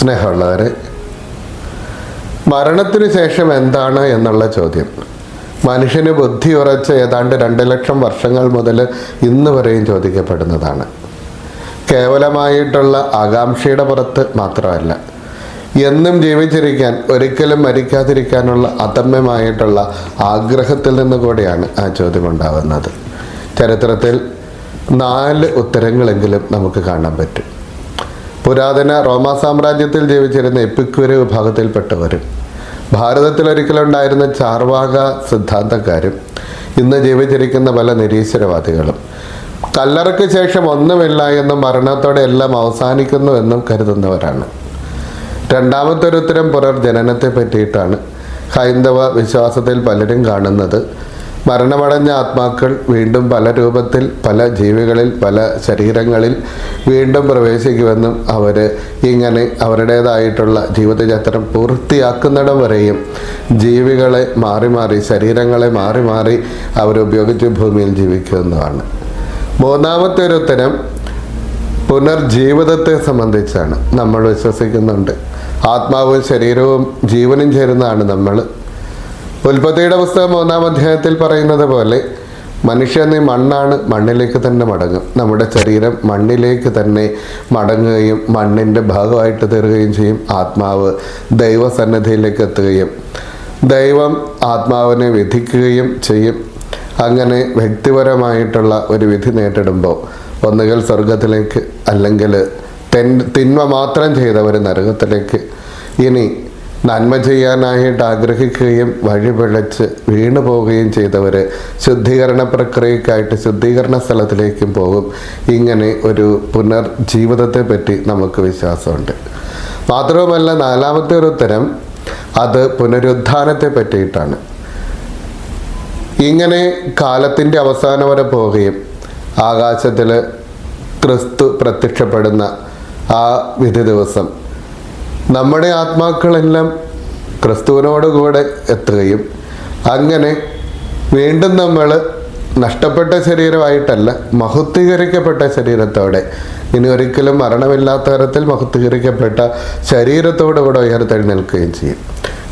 സ്നേഹമുള്ളവരെ, മരണത്തിന് ശേഷം എന്താണ് എന്നുള്ള ചോദ്യം മനുഷ്യന് ബുദ്ധി ഉറച്ച ഏതാണ്ട് 2 ലക്ഷം വർഷങ്ങൾ മുതൽ ഇന്ന് വരെയും ചോദിക്കപ്പെടുന്നതാണ്. കേവലമായിട്ടുള്ള ആകാംക്ഷയുടെ പുറത്ത് മാത്രമല്ല, എന്നും ജീവിച്ചിരിക്കാൻ, ഒരിക്കലും മരിക്കാതിരിക്കാനുള്ള അദമ്യമായിട്ടുള്ള ആഗ്രഹത്തിൽ നിന്ന് കൂടിയാണ് ആ ചോദ്യം ഉണ്ടാകുന്നത്. ചരിത്രത്തിൽ 4 ഉത്തരങ്ങളെങ്കിലും നമുക്ക് കാണാൻ പറ്റും. പുരാതന റോമാ സാമ്രാജ്യത്തിൽ ജീവിച്ചിരുന്ന എപ്പിക്യൂര് വിഭാഗത്തിൽപ്പെട്ടവരും ഭാരതത്തിൽ ഒരിക്കലുണ്ടായിരുന്ന ചാർവാക സിദ്ധാന്തക്കാരും ഇന്ന് ജീവിച്ചിരിക്കുന്ന പല നിരീശ്വരവാദികളും കല്ലറയ്ക്ക് ശേഷം ഒന്നുമില്ല എന്നും മരണത്തോടെ എല്ലാം അവസാനിക്കുന്നു എന്നും കരുതുന്നവരാണ്. രണ്ടാമത്തെ ഒരു ഉത്തരം പുനർജനനത്തെ പറ്റിയിട്ടാണ്. ഹൈന്ദവ വിശ്വാസത്തിൽ പലരും കാണുന്നത് മരണമടഞ്ഞ ആത്മാക്കൾ വീണ്ടും പല രൂപത്തിൽ, പല ജീവികളിൽ, പല ശരീരങ്ങളിൽ വീണ്ടും പ്രവേശിക്കുമെന്നും അവർ ഇങ്ങനെ അവരുടേതായിട്ടുള്ള ജീവിതചക്രം പൂർത്തിയാക്കുന്നിടം വരെയും ജീവികളെ മാറി മാറി, ശരീരങ്ങളെ മാറി മാറി അവരുപയോഗിച്ച് ഭൂമിയിൽ ജീവിക്കുമെന്നുമാണ്. മൂന്നാമത്തെ ഒരു ഉത്തരം പുനർജീവിതത്തെ സംബന്ധിച്ചാണ്. നമ്മൾ വിശ്വസിക്കുന്നുണ്ട് ആത്മാവും ശരീരവും ജീവനും ചേരുന്നതാണ് നമ്മൾ. ഉൽപ്പത്തിയുടെ പുസ്തകം 1-ാം അധ്യായത്തിൽ പറയുന്നത് പോലെ മനുഷ്യൻ നീ മണ്ണാണ്, മണ്ണിലേക്ക് തന്നെ മടങ്ങും. നമ്മുടെ ശരീരം മണ്ണിലേക്ക് തന്നെ മടങ്ങുകയും മണ്ണിൻ്റെ ഭാഗമായിട്ട് തീരുകയും ചെയ്യും. ആത്മാവ് ദൈവസന്നിധിയിലേക്ക് എത്തുകയും ദൈവം ആത്മാവിനെ വിധിക്കുകയും ചെയ്യും. അങ്ങനെ വ്യക്തിപരമായിട്ടുള്ള ഒരു വിധി നേരിടുമ്പോൾ ഒന്നുകിൽ സ്വർഗത്തിലേക്ക്, അല്ലെങ്കിൽ തിന്മ മാത്രം ചെയ്തവർ നരകത്തിലേക്ക്. ഇനി നന്മ ചെയ്യാനായിട്ട് ആഗ്രഹിക്കുകയും വഴിപിഴച്ച് വീണു പോവുകയും ചെയ്തവർ ശുദ്ധീകരണ പ്രക്രിയക്കായിട്ട് ശുദ്ധീകരണ സ്ഥലത്തിലേക്കും പോകും. ഇങ്ങനെ ഒരു പുനർജീവിതത്തെ പറ്റി നമുക്ക് വിശ്വാസമുണ്ട്. മാത്രവുമല്ല, 4-മത്തെ ഒരു ഉത്തരം അത് പുനരുദ്ധാനത്തെ പറ്റിയിട്ടാണ്. ഇങ്ങനെ കാലത്തിൻ്റെ അവസാനം വരെ പോവുകയും ആകാശത്തിൽ ക്രിസ്തു പ്രത്യക്ഷപ്പെടുന്ന ആ വിധി ദിവസം നമ്മുടെ ആത്മാക്കളെല്ലാം ക്രിസ്തുവിനോടുകൂടെ എത്തുകയും അങ്ങനെ വീണ്ടും നമ്മൾ നഷ്ടപ്പെട്ട ശരീരമായിട്ടല്ല, മഹത്വീകരിക്കപ്പെട്ട ശരീരത്തോടെ, ഇനി ഒരിക്കലും മരണമില്ലാത്ത തരത്തിൽ മഹത്വീകരിക്കപ്പെട്ട ശരീരത്തോടുകൂടെ ഉയർത്തെഴുന്നേൽക്കുകയും ചെയ്യും.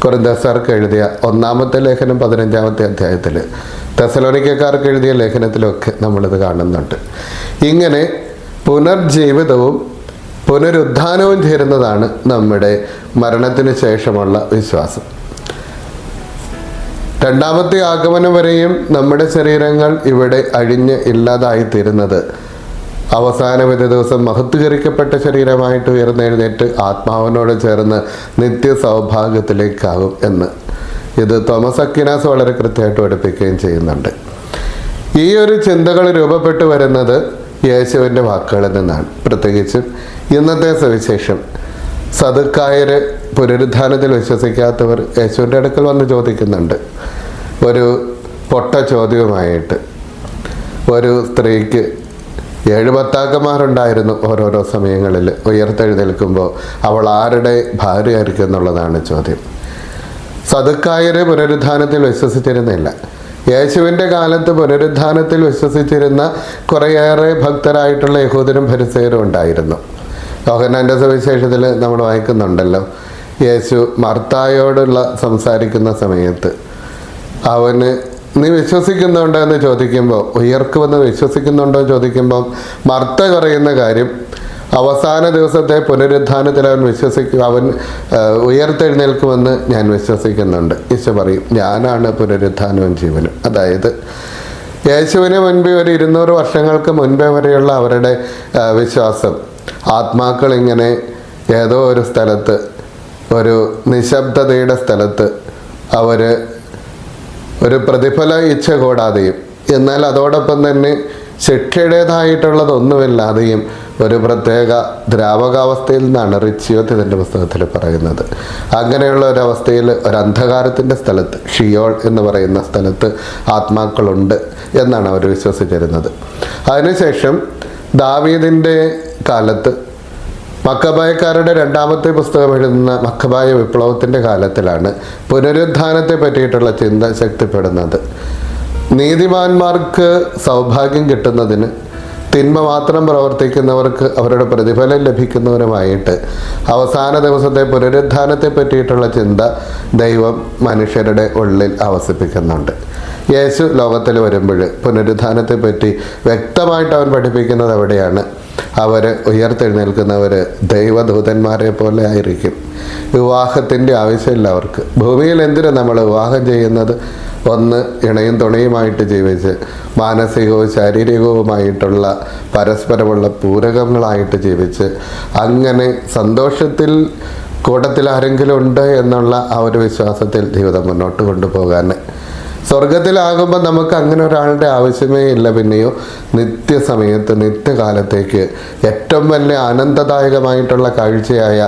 കൊരിന്ത്യക്കാർക്ക് എഴുതിയ 1-ാമത്തെ ലേഖനം 15-ാമത്തെ അധ്യായത്തിൽ, തെസലോനിക്കക്കാർക്ക് എഴുതിയ ലേഖനത്തിലൊക്കെ നമ്മളിത് കാണുന്നുണ്ട്. ഇങ്ങനെ പുനർജീവിതവും പുനരുദ്ധാനവും ചേരുന്നതാണ് നമ്മുടെ മരണത്തിന് ശേഷമുള്ള വിശ്വാസം. 2-ാമത്തെ ആഗമനം വരെയും നമ്മുടെ ശരീരങ്ങൾ ഇവിടെ അഴിഞ്ഞ് ഇല്ലാതായിത്തീരുന്നത് അവസാന വിധി ദിവസം മഹത്വീകരിക്കപ്പെട്ട ശരീരമായിട്ട് ഉയർന്നെഴുന്നേറ്റ് ആത്മാവിനോട് ചേർന്ന് നിത്യ സൗഭാഗ്യത്തിലേക്കാകും എന്ന് ഇത് തോമസ് അക്വിനാസ് വളരെ കൃത്യമായിട്ട് പഠിപ്പിക്കുകയും ചെയ്യുന്നുണ്ട്. ഈ ഒരു ചിന്തകൾ രൂപപ്പെട്ടു വരുന്നത് യേശുവിൻ്റെ വാക്കുകളിൽ നിന്നാണ്. പ്രത്യേകിച്ചും ഇന്നത്തെ സുവിശേഷം സദുക്കായർ, പുനരുദ്ധാനത്തിൽ വിശ്വസിക്കാത്തവർ യേശുവിൻ്റെ അടുക്കൽ വന്ന് ചോദിക്കുന്നുണ്ട്. ഒരു പൊട്ട ചോദ്യവുമായിട്ട് ഒരു സ്ത്രീക്ക് 7 ഭർത്താക്കന്മാരുണ്ടായിരുന്നു. ഓരോരോ സമയങ്ങളിൽ ഉയർത്തെഴുന്നേൽക്കുമ്പോൾ അവൾ ആരുടെ ഭാര്യയായിരിക്കും എന്നുള്ളതാണ് ചോദ്യം. സദുക്കായർ പുനരുദ്ധാനത്തിൽ വിശ്വസിച്ചിരുന്നില്ല. യേശുവിൻ്റെ കാലത്ത് പുനരുദ്ധാനത്തിൽ വിശ്വസിച്ചിരുന്ന കുറേയേറെ ഭക്തരായിട്ടുള്ള യഹൂദരും ഫരിസേയരും ഉണ്ടായിരുന്നു. യോഹന്നാൻ്റെ സുവിശേഷത്തിൽ നമ്മൾ വായിക്കുന്നുണ്ടല്ലോ, യേശു മർത്തായോടുള്ള സംസാരിക്കുന്ന സമയത്ത് അവന് നീ വിശ്വസിക്കുന്നുണ്ടോ എന്ന് ചോദിക്കുമ്പോൾ, ഉയർക്കുമെന്ന് വിശ്വസിക്കുന്നുണ്ടോ എന്ന് ചോദിക്കുമ്പം മർത്ത പറയുന്ന കാര്യം അവസാന ദിവസത്തെ പുനരുദ്ധാനത്തിൽ അവൻ ഉയർത്തെഴുന്നേൽക്കുമെന്ന് ഞാൻ വിശ്വസിക്കുന്നുണ്ട്. ഈശോ പറയും, ഞാനാണ് പുനരുദ്ധാനവും ജീവനും. അതായത് യേശുവിന് മുൻപേ ഒരു 200 വർഷങ്ങൾക്ക് മുൻപേ വരെയുള്ള അവരുടെ വിശ്വാസം, ആത്മാക്കൾ ഇങ്ങനെ ഏതോ ഒരു സ്ഥലത്ത്, ഒരു നിശബ്ദതയുടെ സ്ഥലത്ത് അവർ ഒരു പ്രതിഫല ഇച്ഛ കൂടാതെയും എന്നാൽ അതോടൊപ്പം തന്നെ ശിക്ഷയുടേതായിട്ടുള്ളതൊന്നുമില്ലാതെയും ഒരു പ്രത്യേക ദ്രാവകാവസ്ഥയിൽ നിന്നാണ് റിച്ചിയോത്ത് ഇതിൻ്റെ പുസ്തകത്തിൽ പറയുന്നത്. അങ്ങനെയുള്ള ഒരവസ്ഥയിൽ, ഒരു അന്ധകാരത്തിൻ്റെ സ്ഥലത്ത്, ഷിയോൾ എന്ന് പറയുന്ന സ്ഥലത്ത് ആത്മാക്കളുണ്ട് എന്നാണ് അവർ വിശ്വസിച്ചിരുന്നത്. അതിനുശേഷം ദാവീദിൻ്റെ കാലത്ത് മക്കബായക്കാരുടെ രണ്ടാമത്തെ പുസ്തകം എഴുതുന്ന മക്കബായ വിപ്ലവത്തിൻ്റെ കാലത്തിലാണ് പുനരുത്ഥാനത്തെ പറ്റിയിട്ടുള്ള ചിന്ത ശക്തിപ്പെടുന്നത്. നീതിമാന്മാർക്ക് സൗഭാഗ്യം കിട്ടുന്നതിന് തിന്മ മാത്രം പ്രവർത്തിക്കുന്നവർക്ക് അവരുടെ പ്രതിഫലം ലഭിക്കുന്നവരുമായിട്ട് അവസാന ദിവസത്തെ പുനരുത്ഥാനത്തെ പറ്റിയിട്ടുള്ള ചിന്ത ദൈവം മനുഷ്യരുടെ ഉള്ളിൽ അവസിപ്പിക്കുന്നുണ്ട്. യേശു ലോകത്തിൽ വരുമ്പോൾ പുനരുത്ഥാനത്തെ പറ്റി വ്യക്തമായിട്ട് അവൻ പഠിപ്പിക്കുന്നത് എവിടെയാണ്? അവർ ഉയർത്തെഴുന്നേൽക്കുന്നവർ ദൈവദൂതന്മാരെ പോലെ ആയിരിക്കും. വിവാഹത്തിൻ്റെ ആവശ്യമില്ല അവർക്ക്. ഭൂമിയിൽ എന്തിനാണ് നമ്മൾ വിവാഹം ചെയ്യുന്നത്? ഒന്ന്, ഇണയും തുണയുമായിട്ട് ജീവിച്ച് മാനസികവും ശാരീരികവുമായിട്ടുള്ള പരസ്പരമുള്ള പൂരകങ്ങളായിട്ട് ജീവിച്ച് അങ്ങനെ സന്തോഷത്തിൽ കൂട്ടത്തിൽ ആരെങ്കിലും ഉണ്ട് എന്നുള്ള ആ ഒരു വിശ്വാസത്തിൽ ജീവിതം മുന്നോട്ട് കൊണ്ടുപോകാൻ. സ്വർഗത്തിലാകുമ്പോൾ നമുക്ക് അങ്ങനെ ഒരാളുടെ ആവശ്യമേ ഇല്ല. പിന്നെയോ നിത്യസമയത്ത് നിത്യകാലത്തേക്ക് ഏറ്റവും വലിയ ആനന്ദദായകമായിട്ടുള്ള കാഴ്ചയായ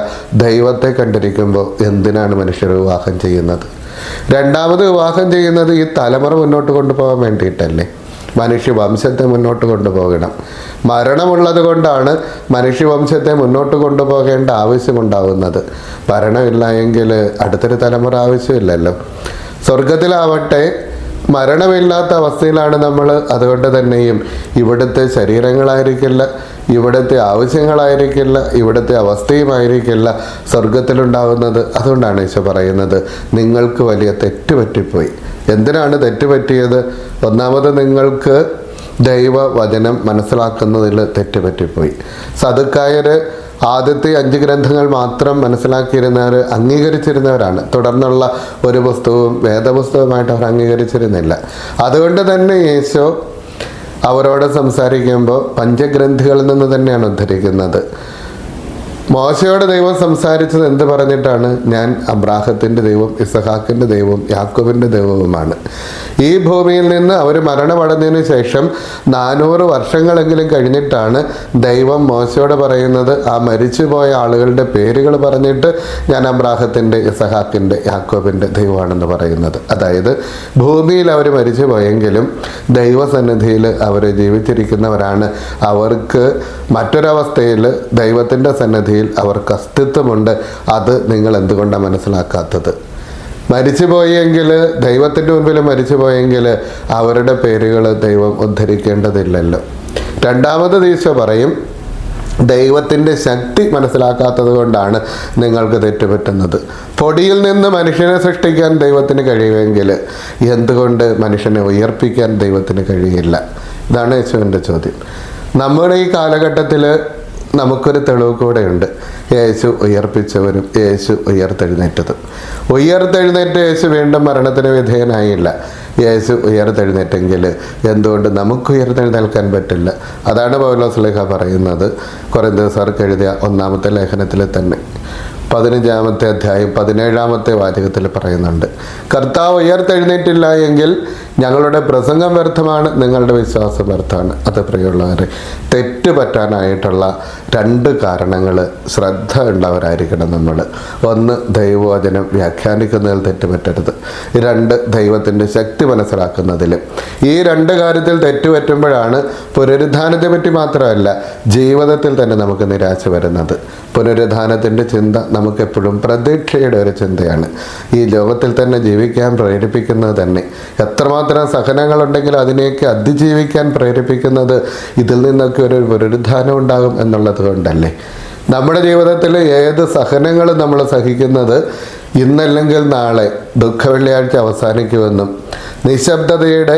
ദൈവത്തെ കണ്ടിരിക്കുമ്പോൾ എന്തിനാണ് മനുഷ്യർ വിവാഹം ചെയ്യുന്നത്? രണ്ടാമത് വിവാഹം ചെയ്യുന്നത് ഈ തലമുറ മുന്നോട്ട് കൊണ്ടുപോകാൻ വേണ്ടിയിട്ടല്ലേ? മനുഷ്യവംശത്തെ മുന്നോട്ട് കൊണ്ടുപോകണം. മരണമുള്ളത് കൊണ്ടാണ് മനുഷ്യവംശത്തെ മുന്നോട്ട് കൊണ്ടുപോകേണ്ട ആവശ്യമുണ്ടാവുന്നത്. മരണമില്ല എങ്കിൽ അടുത്തൊരു തലമുറ ആവശ്യമില്ലല്ലോ. സ്വർഗത്തിലാവട്ടെ മരണമില്ലാത്ത അവസ്ഥയിലാണ് നമ്മൾ. അതുകൊണ്ട് തന്നെയും ഇവിടുത്തെ ശരീരങ്ങളായിരിക്കില്ല, ഇവിടുത്തെ ആവശ്യങ്ങളായിരിക്കില്ല, ഇവിടുത്തെ അവസ്ഥയുമായിരിക്കില്ല സ്വർഗത്തിലുണ്ടാവുന്നത്. അതുകൊണ്ടാണ് ഈശോ പറയുന്നത്, നിങ്ങൾക്ക് വലിയ തെറ്റ് പറ്റിപ്പോയി. എന്തിനാണ് തെറ്റ് പറ്റിയത്? ഒന്നാമത് നിങ്ങൾക്ക് ദൈവവചനം മനസ്സിലാക്കുന്നതിൽ തെറ്റുപറ്റിപ്പോയി. സദുക്കായർ ആദ്യത്തെ 5 ഗ്രന്ഥങ്ങൾ മാത്രം മനസ്സിലാക്കിയിരുന്നവർ, അംഗീകരിച്ചിരുന്നവരാണ്. തുടർന്നുള്ള ഒരു പുസ്തകവും വേദപുസ്തകമായിട്ട് അവർ അംഗീകരിച്ചിരുന്നില്ല. അതുകൊണ്ട് തന്നെ യേശോ അവരോട് സംസാരിക്കുമ്പോൾ പഞ്ചഗ്രന്ഥികളിൽ നിന്ന് തന്നെയാണ് ഉദ്ധരിക്കുന്നത്. മോശയോട് ദൈവം സംസാരിച്ചത് എന്ത് പറഞ്ഞിട്ടാണ്? ഞാൻ അബ്രാഹത്തിൻ്റെ ദൈവം, ഇസഹാക്കിൻ്റെ ദൈവവും യാക്കോബിൻ്റെ ദൈവവുമാണ്. ഈ ഭൂമിയിൽ നിന്ന് അവർ മരണമടഞ്ഞതിന് ശേഷം 400 വർഷങ്ങളെങ്കിലും കഴിഞ്ഞിട്ടാണ് ദൈവം മോശയോട് പറയുന്നത്, ആ മരിച്ചുപോയ ആളുകളുടെ പേരുകൾ പറഞ്ഞിട്ട് ഞാൻ അബ്രാഹത്തിൻ്റെ, ഇസഹാക്കിൻ്റെ, യാക്കോബിൻ്റെ ദൈവമാണെന്ന് പറയുന്നത്. അതായത് ഭൂമിയിൽ അവർ മരിച്ചു പോയെങ്കിലും ദൈവസന്നിധിയിൽ അവർ ജീവിച്ചിരിക്കുന്നവരാണ്. അവർക്ക് മറ്റൊരവസ്ഥയിൽ ദൈവത്തിൻ്റെ സന്നിധിയിൽ അവർക്ക് അസ്തിത്വമുണ്ട്. അത് നിങ്ങൾ എന്തുകൊണ്ടാണ് മനസ്സിലാക്കാത്തത്? മരിച്ചുപോയെങ്കിൽ, ദൈവത്തിൻ്റെ മുൻപിൽ മരിച്ചുപോയെങ്കിൽ അവരുടെ പേരുകൾ ദൈവം ഉദ്ധരിക്കേണ്ടതില്ലല്ലോ. രണ്ടാമത് ഈശോ പറയും, ദൈവത്തിൻ്റെ ശക്തി മനസ്സിലാക്കാത്തത് കൊണ്ടാണ് നിങ്ങൾക്ക് തെറ്റുപറ്റുന്നത്. പൊടിയിൽ നിന്ന് മനുഷ്യനെ സൃഷ്ടിക്കാൻ ദൈവത്തിന് കഴിയുമെങ്കിൽ എന്തുകൊണ്ട് മനുഷ്യനെ ഉയർപ്പിക്കാൻ ദൈവത്തിന് കഴിയില്ല? ഇതാണ് യേശുവിൻ്റെ ചോദ്യം. നമ്മുടെ ഈ കാലഘട്ടത്തിൽ നമുക്കൊരു തെളിവ് കൂടെയുണ്ട്. യേശു ഉയർപ്പിച്ചവരും യേശു ഉയർത്തെഴുന്നേറ്റതും. ഉയർത്തെഴുന്നേറ്റ് യേശു വീണ്ടും മരണത്തിന് വിധേയനായില്ല. യേശു ഉയർത്തെഴുന്നേറ്റെങ്കിൽ എന്തുകൊണ്ട് നമുക്ക് ഉയർത്തെഴുന്നേൽക്കാൻ പറ്റില്ല? അതാണ് പൗലോസ് ശ്ലീഹ പറയുന്നത് കൊരിന്ത്യർക്ക് എഴുതിയ 1-ാമത്തെ ലേഖനത്തിൽ തന്നെ 15-ാമത്തെ അധ്യായം 17-ാമത്തെ വാചകത്തിൽ പറയുന്നുണ്ട്, കർത്താവ് ഉയർത്തെഴുന്നേറ്റില്ല എങ്കിൽ ഞങ്ങളുടെ പ്രസംഗം വ്യർത്ഥമാണ്, നിങ്ങളുടെ വിശ്വാസം വ്യർത്ഥമാണ്. അത് പ്രിയമുള്ളവരെ, തെറ്റ് പറ്റാനായിട്ടുള്ള 2 കാരണങ്ങൾ ശ്രദ്ധ ഉള്ളവരായിരിക്കണം നമ്മൾ. 1, ദൈവവചനം വ്യാഖ്യാനിക്കുന്നതിൽ തെറ്റുപറ്റരുത്. 2, ദൈവത്തിൻ്റെ ശക്തി മനസ്സിലാക്കുന്നതിൽ. ഈ 2 കാര്യത്തിൽ തെറ്റുപറ്റുമ്പോഴാണ് പുനരുദ്ധാനത്തെ പറ്റി മാത്രമല്ല ജീവിതത്തിൽ തന്നെ നമുക്ക് നിരാശ വരുന്നത്. പുനരുദ്ധാനത്തിൻ്റെ ചിന്ത നമുക്കെപ്പോഴും പ്രതീക്ഷയുടെ ഒരു ചിന്തയാണ്. ഈ ലോകത്തിൽ തന്നെ ജീവിക്കാൻ പ്രേരിപ്പിക്കുന്നത് തന്നെ. എത്രമാത്രം സഹനങ്ങളുണ്ടെങ്കിലും അതിനെയൊക്കെ അതിജീവിക്കാൻ പ്രേരിപ്പിക്കുന്നത് ഇതിൽ നിന്നൊക്കെ ഒരു പുനരുദ്ധാനം ഉണ്ടാകും എന്നുള്ളത് കൊണ്ടല്ലേ. നമ്മുടെ ജീവിതത്തിൽ ഏത് സഹനങ്ങളും നമ്മൾ സഹിക്കുന്നത് ഇന്നല്ലെങ്കിൽ നാളെ ദുഃഖവെള്ളിയാഴ്ച അവസാനിക്കുമെന്നും നിശബ്ദതയുടെ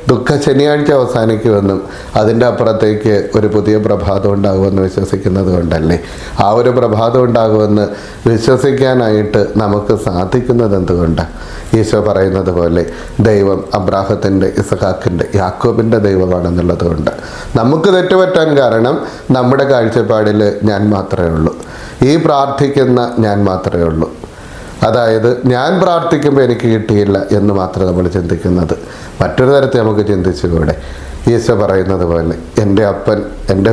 ദുഃഖ ശനിയാഴ്ച അവസാനിക്കുമെന്നും അതിൻ്റെ അപ്പുറത്തേക്ക് ഒരു പുതിയ പ്രഭാതം ഉണ്ടാകുമെന്ന് വിശ്വസിക്കുന്നത് കൊണ്ടല്ലേ. ആ ഒരു പ്രഭാതം ഉണ്ടാകുമെന്ന് വിശ്വസിക്കാനായിട്ട് നമുക്ക് സാധിക്കുന്നത് എന്തുകൊണ്ടാണ്? ഈശോ പറയുന്നത് പോലെ ദൈവം അബ്രാഹത്തിൻ്റെ, ഇസഹാക്കിൻ്റെ, യാക്കോബിൻ്റെ ദൈവമാണെന്നുള്ളത് കൊണ്ട്. നമുക്ക് തെറ്റുപറ്റാൻ കാരണം നമ്മുടെ കാഴ്ചപ്പാടിൽ ഞാൻ മാത്രമേ ഉള്ളൂ, ഈ പ്രാർത്ഥിക്കുന്ന ഞാൻ മാത്രമേ ഉള്ളൂ. അതായത് ഞാൻ പ്രാർത്ഥിക്കുമ്പോൾ എനിക്ക് കിട്ടിയില്ല എന്ന് മാത്രം നമ്മൾ ചിന്തിക്കുന്നത്. മറ്റൊരു തരത്തിൽ നമുക്ക് ചിന്തിച്ചുകൂടെ? ഈശോ പറയുന്നത് പോലെ എൻ്റെ അപ്പൻ, എൻ്റെ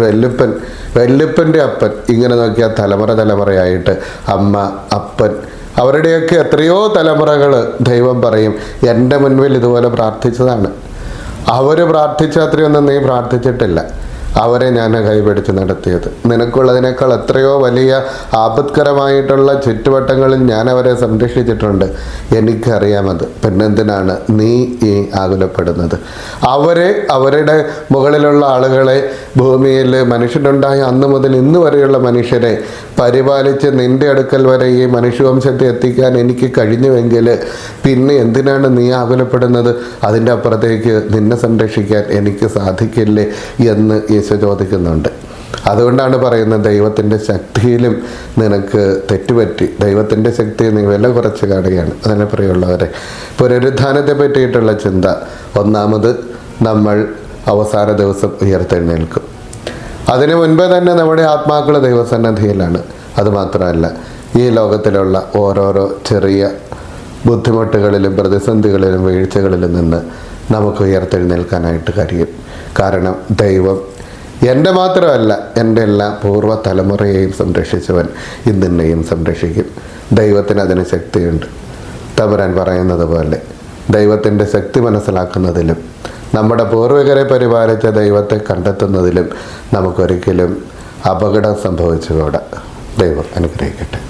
വല്യപ്പൻ്റെ അപ്പൻ, ഇങ്ങനെ നോക്കിയാൽ തലമുറയായിട്ട് അമ്മ, അപ്പൻ, അവരുടെയൊക്കെ എത്രയോ തലമുറകൾ ദൈവം പറയും എൻ്റെ മുൻപിൽ ഇതുപോലെ പ്രാർത്ഥിച്ചതാണ്. അവർ പ്രാർത്ഥിച്ച അത്രയൊന്നും നീ പ്രാർത്ഥിച്ചിട്ടില്ല. അവരെ ഞാൻ കൈപിടിച്ച് നടത്തിയത്. നിനക്കുള്ളതിനേക്കാൾ എത്രയോ വലിയ ആപത്കരമായിട്ടുള്ള ചുറ്റുവട്ടങ്ങളിൽ ഞാൻ അവരെ സംരക്ഷിച്ചിട്ടുണ്ട്. എനിക്കറിയാമത്. പിന്നെന്തിനാണ് നീ ഈ ആകുലപ്പെടുന്നത്? അവരുടെ മുകളിലുള്ള ആളുകളെ, ഭൂമിയിൽ മനുഷ്യനുണ്ടായ അന്ന് മുതൽ ഇന്ന് വരെയുള്ള മനുഷ്യരെ പരിപാലിച്ച് നിന്റെ അടുക്കൽ വരെ ഈ മനുഷ്യവംശത്തെ എത്തിക്കാൻ എനിക്ക് കഴിഞ്ഞുവെങ്കിൽ പിന്നെ എന്തിനാണ് നീ ആകുലപ്പെടുന്നത്? അതിൻ്റെ അപ്പുറത്തേക്ക് നിന്നെ സംരക്ഷിക്കാൻ എനിക്ക് സാധിക്കില്ലേ എന്ന് യേശു ചോദിക്കുന്നുണ്ട്. അതുകൊണ്ടാണ് പറയുന്നത്, ദൈവത്തിൻ്റെ ശക്തിയിലും നിനക്ക് തെറ്റുപറ്റി, ദൈവത്തിൻ്റെ ശക്തിയെ നീ വില കുറച്ച് കാണുകയാണ്. അതിനെ പ്രിയമുള്ളവരെ, പുനരുത്ഥാനത്തെ പറ്റിയിട്ടുള്ള ചിന്ത. ഒന്നാമത്, നമ്മൾ അവസാന ദിവസം ഉയർത്തെഴുന്നേൽക്കും. അതിനു മുൻപേ തന്നെ നമ്മുടെ ആത്മാക്കൾ ദൈവസന്നിധിയിലാണ്. അതുമാത്രമല്ല, ഈ ലോകത്തിലുള്ള ഓരോരോ ചെറിയ ബുദ്ധിമുട്ടുകളിലും പ്രതിസന്ധികളിലും വീഴ്ചകളിലും നിന്ന് നമുക്ക് ഉയർത്തെഴുന്നേൽക്കാനായിട്ട് കഴിയും. കാരണം ദൈവം എൻ്റെ മാത്രമല്ല, എൻ്റെ എല്ലാ പൂർവ്വ തലമുറയെയും സംരക്ഷിച്ചവൻ ഇന്നെയും സംരക്ഷിക്കും. ദൈവത്തിന് അതിന് ശക്തിയുണ്ട്. തമ്പുരാൻ പറയുന്നത് പോലെ ദൈവത്തിൻ്റെ ശക്തി മനസ്സിലാക്കുന്നതിലും നമ്മുടെ പൂർവികരെ പരിപാലിച്ച ദൈവത്തെ കണ്ടെത്തുന്നതിലും നമുക്കൊരിക്കലും അപകടം സംഭവിച്ചുകൂടാ. ദൈവം അനുഗ്രഹിക്കട്ടെ.